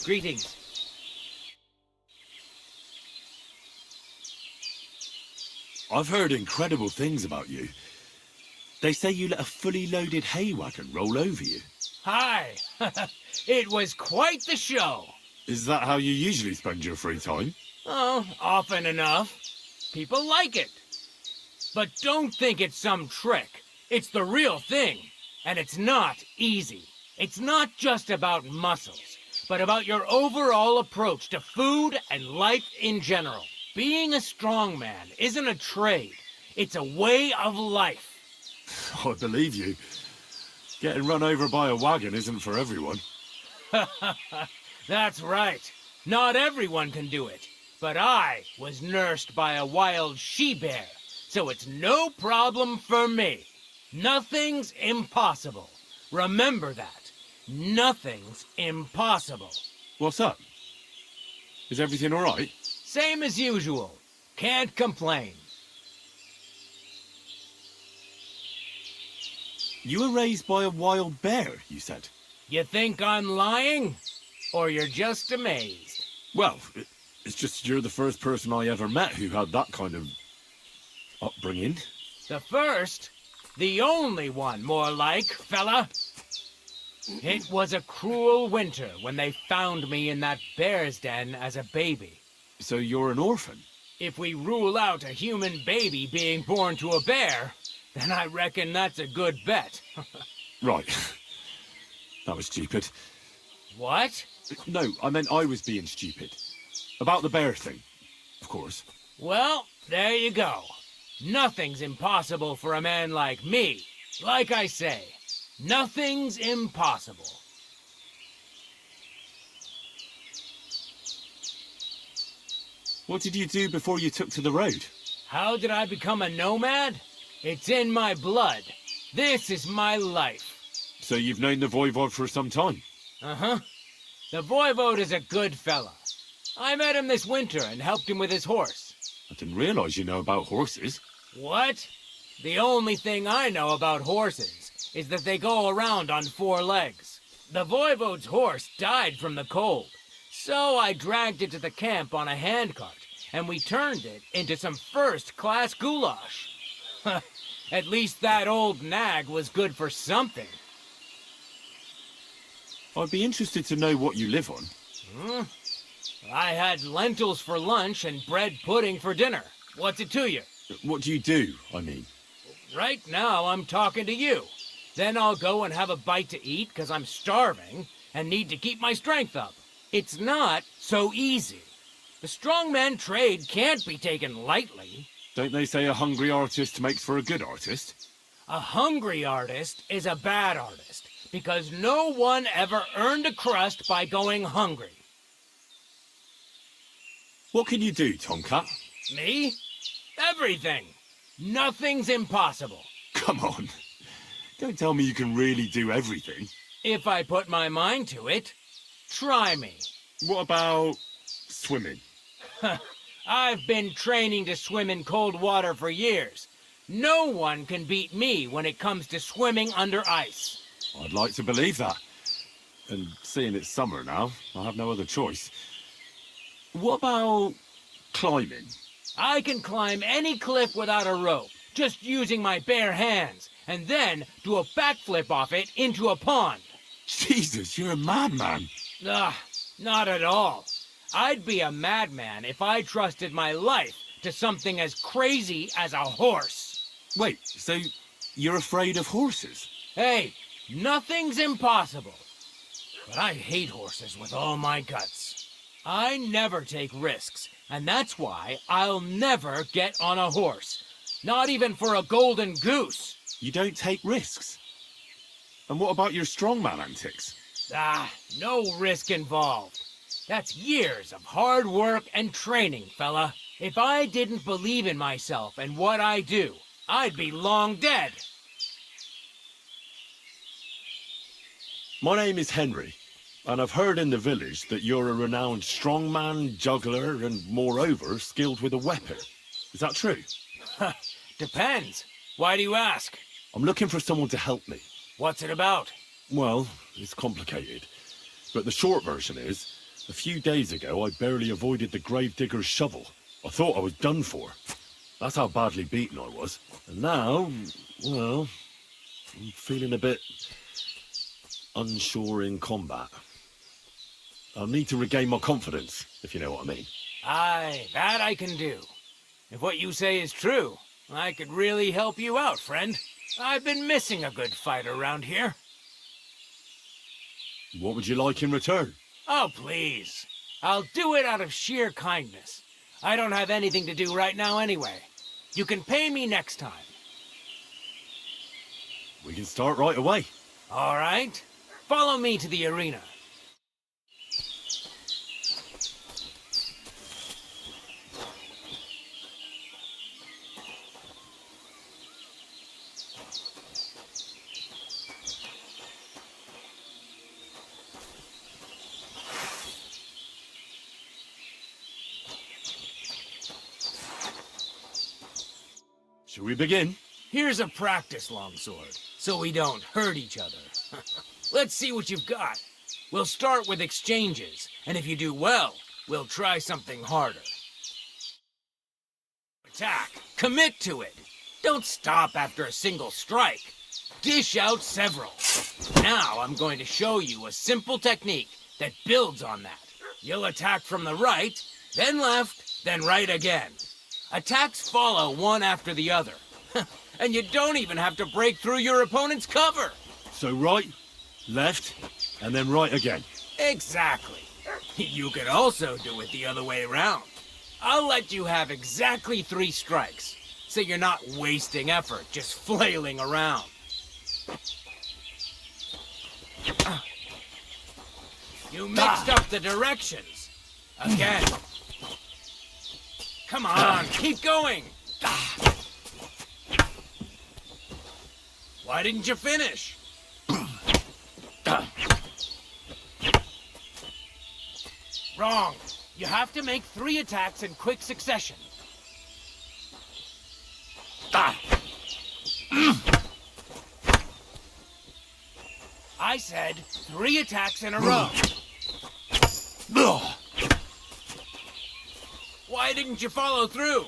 Greetings. I've heard incredible things about you. They say you let a fully loaded hay wagon roll over you. Hi. It was quite the show. Is that how you usually spend your free time? Oh, often enough. People like it. But don't think it's some trick. It's the real thing. And it's not easy. It's not just about muscles, but about your overall approach to food and life in general. Being a strongman isn't a trade. It's a way of life. I believe you. Getting run over by a wagon isn't for everyone. That's right. Not everyone can do it. But I was nursed by a wild she-bear, so it's no problem for me. Nothing's impossible. Remember that. Nothing's impossible. What's up? Is everything all right? Same as usual. Can't complain. You were raised by a wild bear, you said. You think I'm lying? Or you're just amazed? Well, it's just you're the first person I ever met who had that kind of upbringing. The first? The only one, more like, fella. It was a cruel winter when they found me in that bear's den as a baby. So you're an orphan? If we rule out a human baby being born to a bear, then I reckon that's a good bet. Right. That was stupid. What? No, I meant I was being stupid. About the bear thing, of course. Well, there you go. Nothing's impossible for a man like me. Like I say, nothing's impossible. What did you do before you took to the road? How did I become a nomad? It's in my blood. This is my life. So you've known the Voivod for some time? Uh-huh. The Voivode is a good fella. I met him this winter and helped him with his horse. I didn't realize you know about horses. What? The only thing I know about horses is that they go around on 4 legs. The Voivode's horse died from the cold, so I dragged it to the camp on a handcart, and we turned it into some first-class goulash. At least that old nag was good for something. I'd be interested to know what you live on. I had lentils for lunch and bread pudding for dinner. What's it to you? What do you do, I mean? Right now, I'm talking to you. Then I'll go and have a bite to eat because I'm starving and need to keep my strength up. It's not so easy. The strongman trade can't be taken lightly. Don't they say a hungry artist makes for a good artist? A hungry artist is a bad artist because no one ever earned a crust by going hungry. What can you do, Tomcat? Me? Everything. Nothing's impossible. Come on. Don't tell me you can really do everything. If I put my mind to it, try me. What about swimming? I've been training to swim in cold water for years. No one can beat me when it comes to swimming under ice. I'd like to believe that. And seeing it's summer now, I have no other choice. What about climbing? I can climb any cliff without a rope, just using my bare hands, and then do a backflip off it into a pond. Jesus, you're a madman. Not at all. I'd be a madman if I trusted my life to something as crazy as a horse. Wait, so you're afraid of horses? Hey, nothing's impossible. But I hate horses with all my guts. I never take risks, and that's why I'll never get on a horse. Not even for a golden goose. You don't take risks? And what about your strongman antics? No risk involved. That's years of hard work and training, fella. If I didn't believe in myself and what I do, I'd be long dead. My name is Henry, and I've heard in the village that you're a renowned strongman, juggler, and moreover, skilled with a weapon. Is that true? Depends. Why do you ask? I'm looking for someone to help me. What's it about? Well, it's complicated. But the short version is, A few days ago, I barely avoided the gravedigger's shovel. I thought I was done for. That's how badly beaten I was. And now, well, I'm feeling a bit unsure in combat. I'll need to regain my confidence, if you know what I mean. Aye, that I can do. If what you say is true, I could really help you out, friend. I've been missing a good fight around here. What would you like in return? Oh, please. I'll do it out of sheer kindness. I don't have anything to do right now anyway. You can pay me next time. We can start right away. All right. Follow me to the arena. Shall we begin? Here's a practice longsword, so we don't hurt each other. Let's see what you've got. We'll start with exchanges, and if you do well, we'll try something harder. Attack. Commit to it. Don't stop after a single strike. Dish out several. Now I'm going to show you a simple technique that builds on that. You'll attack from the right, then left, then right again. Attacks follow one after the other. And you don't even have to break through your opponent's cover. So right, left, and then right again. Exactly. You could also do it the other way around. I'll let you have exactly 3 strikes, so you're not wasting effort just flailing around. You mixed up the directions. Again. Come on, keep going. Why didn't you finish? Wrong. You have to make 3 attacks in quick succession. I said 3 attacks in a row. Why didn't you follow through?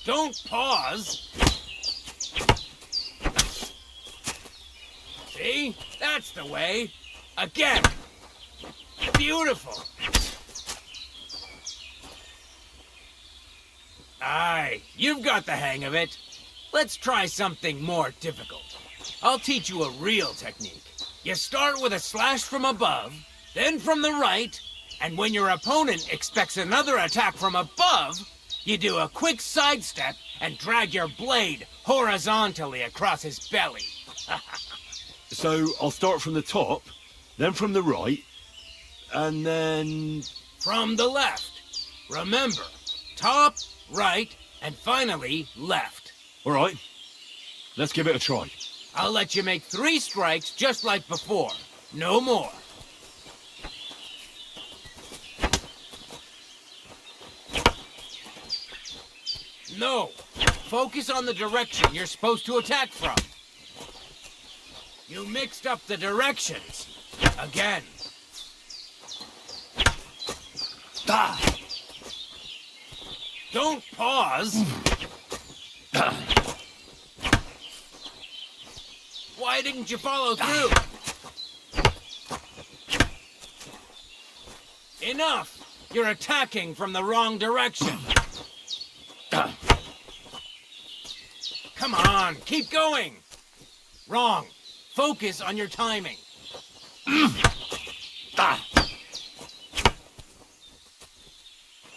Don't pause. See? That's the way. Again. Beautiful. Aye, you've got the hang of it. Let's try something more difficult. I'll teach you a real technique. You start with a slash from above, then from the right, and when your opponent expects another attack from above, you do a quick sidestep and drag your blade horizontally across his belly. So I'll start from the top, then from the right, and then... From the left. Remember, top, right, and finally left. All right, let's give it a try. I'll let you make 3 strikes just like before. No more. No. Focus on the direction you're supposed to attack from. You mixed up the directions. Again. Don't pause. Why didn't you follow through? Enough! You're attacking from the wrong direction. Come on, keep going. Wrong. Focus on your timing.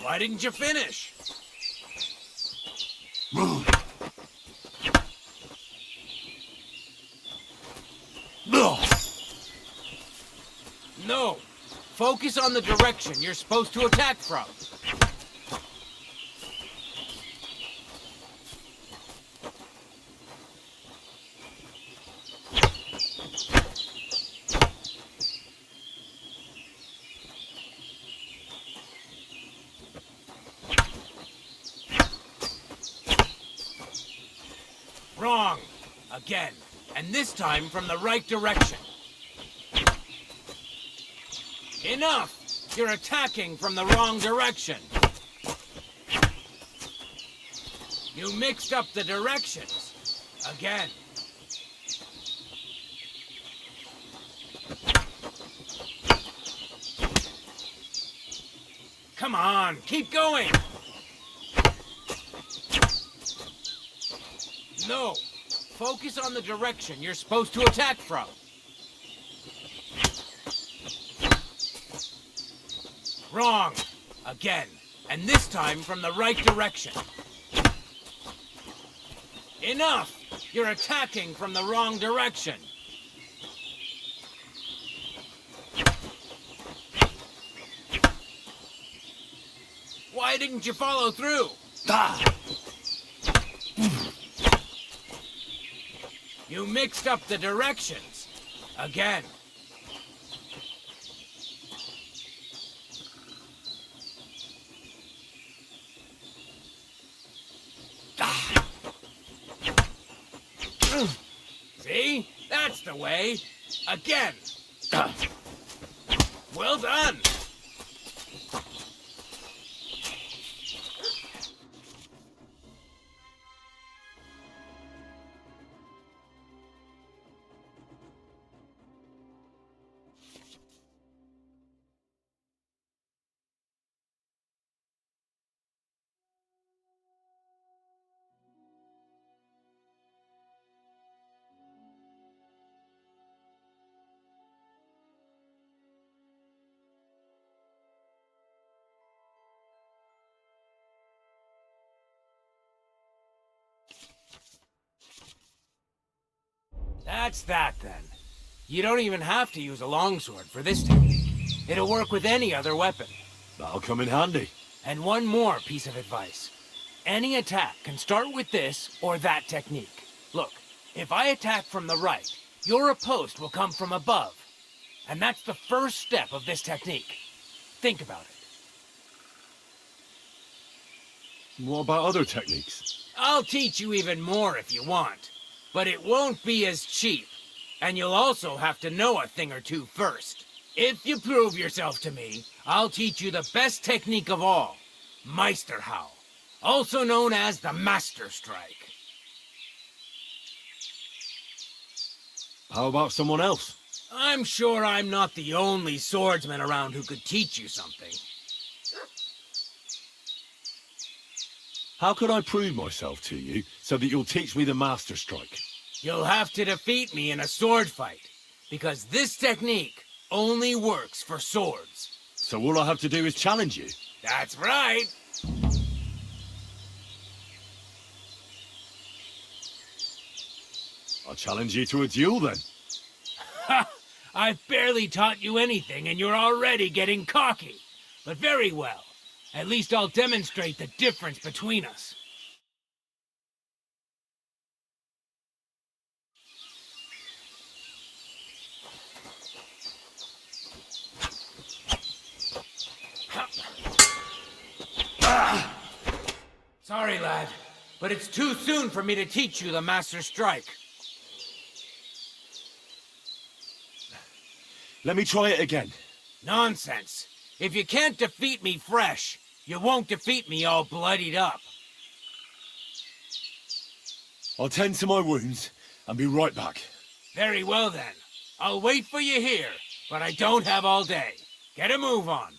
Why didn't you finish? No. Focus on the direction you're supposed to attack from. Again, and this time from the right direction. Enough! You're attacking from the wrong direction. You mixed up the directions. Again. Come on, keep going! No, focus on the direction you're supposed to attack from. Wrong. Again, and this time from the right direction. Enough! You're attacking from the wrong direction. Why didn't you follow through? Ah! You mixed up the directions. Again. See? That's the way. Again. Well done. That's that, then. You don't even have to use a longsword for this technique. It'll work with any other weapon. That'll come in handy. And one more piece of advice. Any attack can start with this or that technique. Look, if I attack from the right, your riposte will come from above. And that's the first step of this technique. Think about it. What about other techniques? I'll teach you even more if you want. But it won't be as cheap. And you'll also have to know a thing or two first. If you prove yourself to me, I'll teach you the best technique of all. Meisterhau. Also known as the Master Strike. How about someone else? I'm sure I'm not the only swordsman around who could teach you something. How could I prove myself to you so that you'll teach me the Master Strike? You'll have to defeat me in a sword fight, because this technique only works for swords. So all I have to do is challenge you? That's right. I'll challenge you to a duel then. Ha! I've barely taught you anything and you're already getting cocky. But very well. At least I'll demonstrate the difference between us. Sorry, lad, but it's too soon for me to teach you the Master Strike. Let me try it again. Nonsense. If you can't defeat me fresh, you won't defeat me all bloodied up. I'll tend to my wounds and be right back. Very well then. I'll wait for you here, but I don't have all day. Get a move on.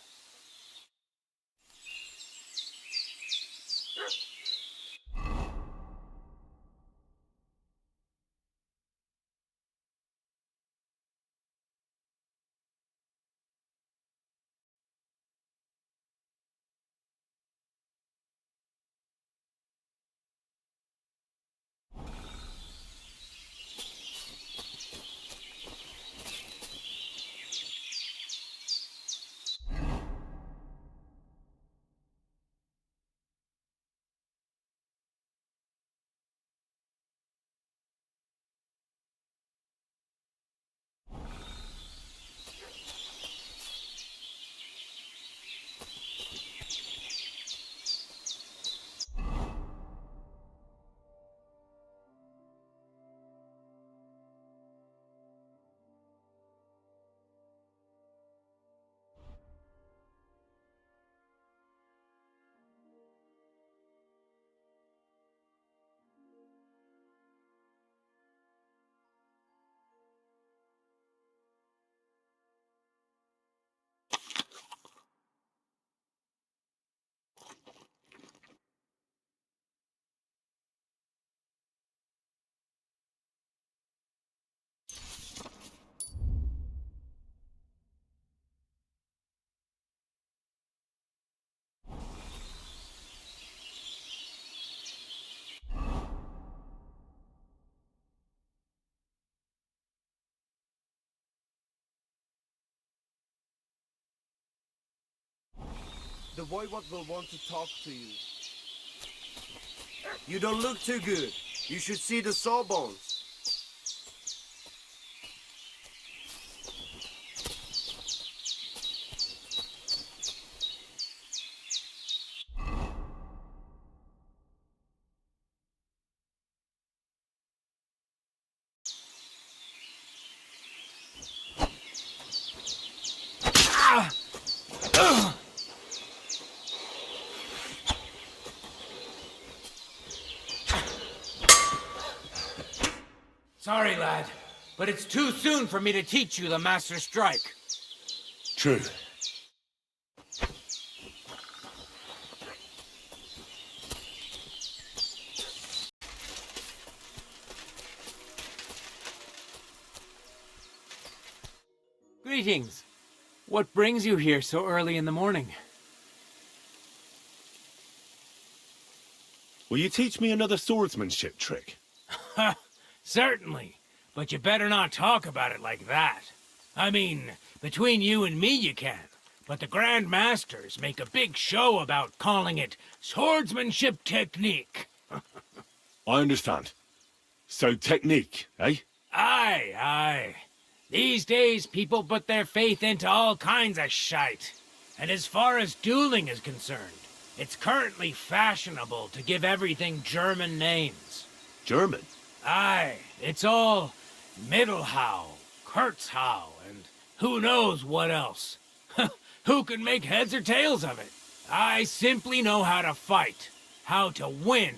The voivod will want to talk to you. You don't look too good. You should see the sawbones. Sorry, lad, but it's too soon for me to teach you the Master Strike. True. Greetings. What brings you here so early in the morning? Will you teach me another swordsmanship trick? Certainly, but you better not talk about it like that. I mean, between you and me you can, but the Grand Masters make a big show about calling it swordsmanship technique. I understand. So technique, eh? Aye, aye. These days, people put their faith into all kinds of shite. And as far as dueling is concerned, it's currently fashionable to give everything German names. German? Aye, it's all Mittelhau, Kurzhau, and who knows what else. Who can make heads or tails of it? I simply know how to fight, how to win,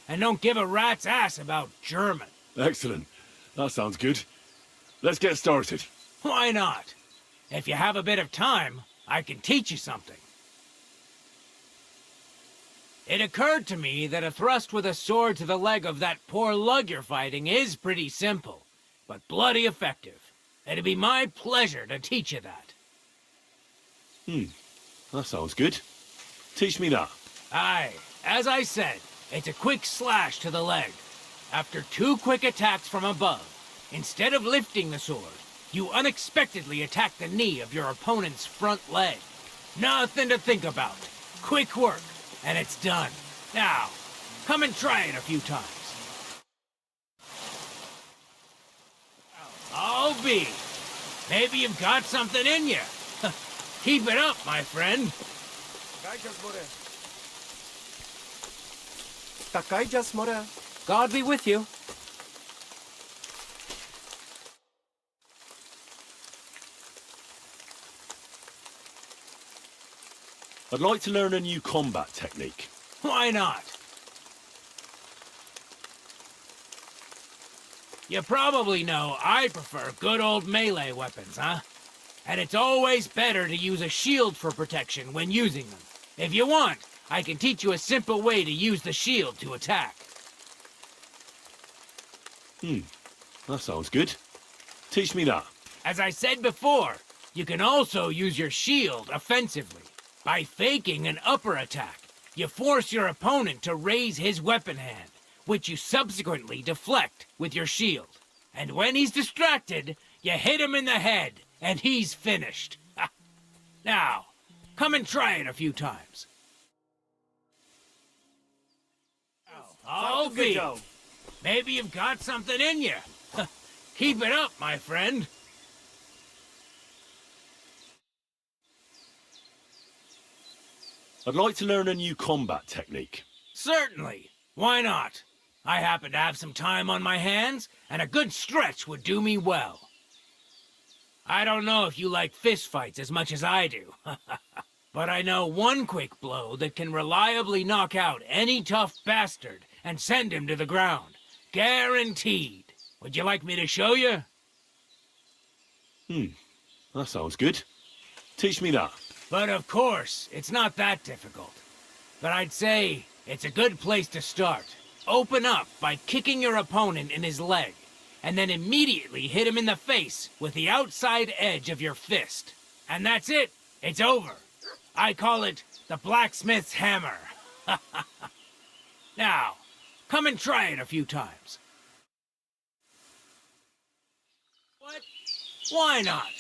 and don't give a rat's ass about German. Excellent. That sounds good. Let's get started. Why not? If you have a bit of time, I can teach you something. It occurred to me that a thrust with a sword to the leg of that poor lug you're fighting is pretty simple, but bloody effective. It'd be my pleasure to teach you that. That sounds good. Teach me that. Aye, as I said, it's a quick slash to the leg. After 2 quick attacks from above, instead of lifting the sword, you unexpectedly attack the knee of your opponent's front leg. Nothing to think about. Quick work, and it's done. Now, come and try it a few times. I'll be. Maybe you've got something in you. Keep it up, my friend. God be with you. I'd like to learn a new combat technique. Why not? You probably know I prefer good old melee weapons, huh? And it's always better to use a shield for protection when using them. If you want, I can teach you a simple way to use the shield to attack. That sounds good. Teach me that. As I said before, you can also use your shield offensively. By faking an upper attack, you force your opponent to raise his weapon hand, which you subsequently deflect with your shield. And when he's distracted, you hit him in the head, and he's finished. Now, come and try it a few times. I'll be. Maybe you've got something in you. Keep it up, my friend. I'd like to learn a new combat technique. Certainly. Why not? I happen to have some time on my hands, and a good stretch would do me well. I don't know if you like fistfights as much as I do, but I know one quick blow that can reliably knock out any tough bastard and send him to the ground. Guaranteed. Would you like me to show you? That sounds good. Teach me that. But of course, it's not that difficult. But I'd say it's a good place to start. Open up by kicking your opponent in his leg, and then immediately hit him in the face with the outside edge of your fist. And that's it. It's over. I call it the blacksmith's hammer. Now, come and try it a few times. What? Why not?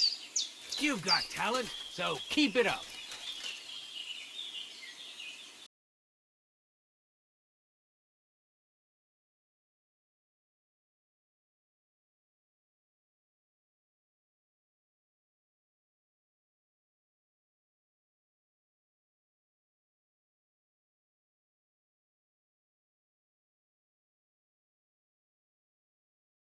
You've got talent, so keep it up.